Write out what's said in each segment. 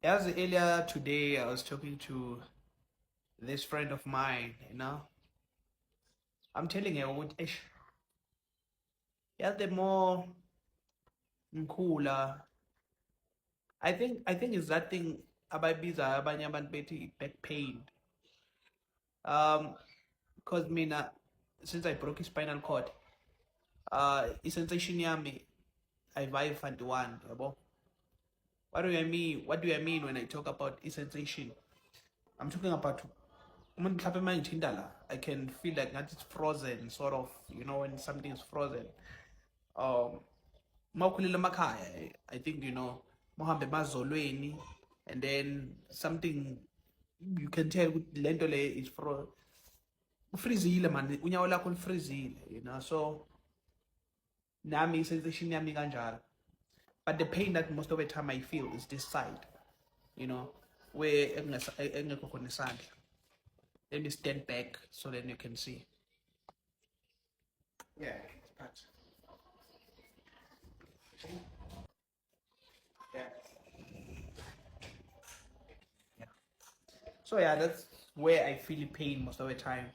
As earlier today, I was talking to this friend of mine, I'm telling her, ish, yeah, the more ngikhula, I think it's that thing abayibiza abanye abantu bethi back pain. Um, because mina, since I broke his spinal cord, i-sensation yami ayivayi-fanti-one, yabo. What do I mean? What do I mean when I talk about sensation? I'm talking about I can feel like that it's frozen, sort of, when something is frozen. Um, mawukhulele emakhaya, I think, mohambe emazolweni, and then something you can tell ukuthi lento le is ufrizile man, unyawo lakho lufrizile, so nami sensation yami kanjalo. But the pain that most of the time I feel is this side, where engekho khona isandla. Let me stand back so then you can see. Yeah, but yeah. Yeah. So yeah, that's where I feel pain most of the time.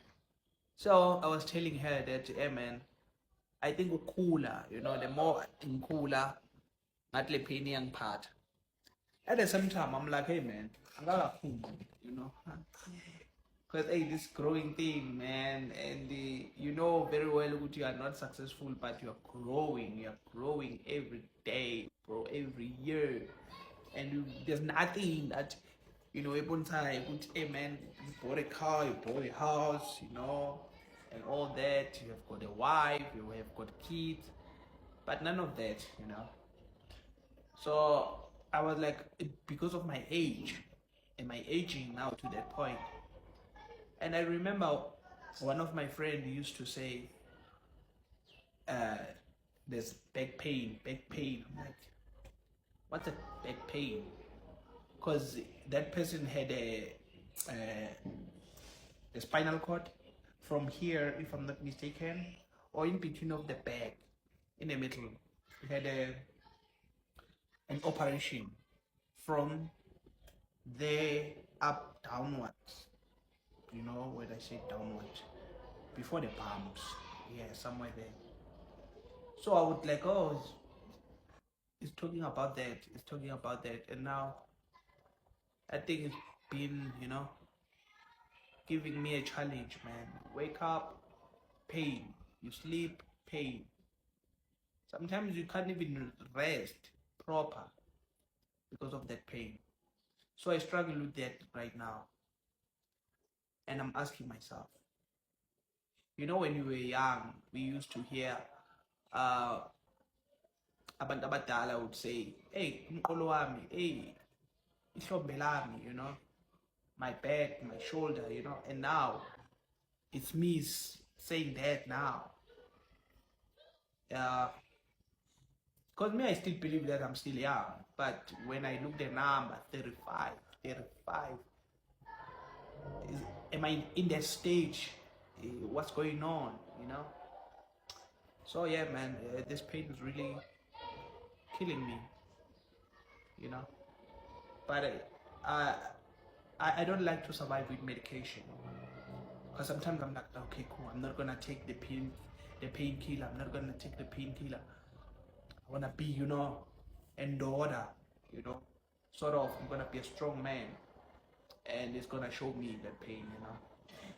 So I was telling her that, hey man, I think cooler, the more in cooler, not le pain young part. At the same time, I'm like, hey man, I got a because hey, this growing thing, man, and you know very well that you are not successful, but you are growing. You are growing every day, bro, every year, and there's nothing that every time, hey man, you bought a car, you bought a house, and all that. You have got a wife, you have got kids, but none of that. So I was like, because of my age, and my aging now to that point. And I remember one of my friends used to say, uh, there's back pain, back pain. I'm like, what's a back pain? Because that person had a spinal cord from here, if I'm not mistaken, or in between of the back, in the middle. He had an operation from there up downwards. When I say downwards, before the palms, yeah, somewhere there. So I would like, oh, it's talking about that, it's talking about that, and now I think it's been, giving me a challenge, man. Wake up, pain. You sleep, pain. Sometimes you can't even rest proper because of that pain. So I struggle with that right now, and I'm asking myself, when we were young, we used to hear abantu abadala would say, hey, umqolo wami, hey, ihlombe lami, my back, my shoulder, and now it's me saying that now. Because me, I still believe that I'm still young, but when I look the number, 35, am I in that stage? What's going on? So yeah, man, this pain is really killing me, you know. But I don't like to survive with medication, because sometimes I'm like, okay, cool, I'm not gonna take the painkiller. I'm not gonna take the painkiller. I wanna be, in order, sort of. I'm gonna be a strong man, and it's gonna show me the pain.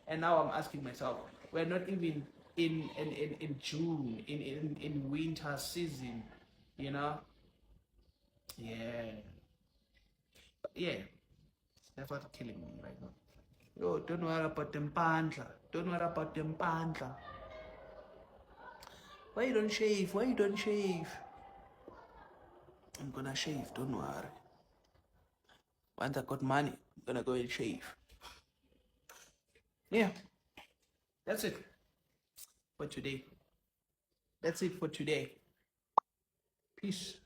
And now I'm asking myself, we're not even in June, in winter season, you know. Yeah, yeah, that's what's killing me right now. Yo, don't worry about them pandla. Don't worry about them pandla. Why you don't shave? Why you don't shave? I'm gonna shave, don't worry. Once I got money, I'm gonna go and shave. Yeah, that's it for today. That's it for today. Peace.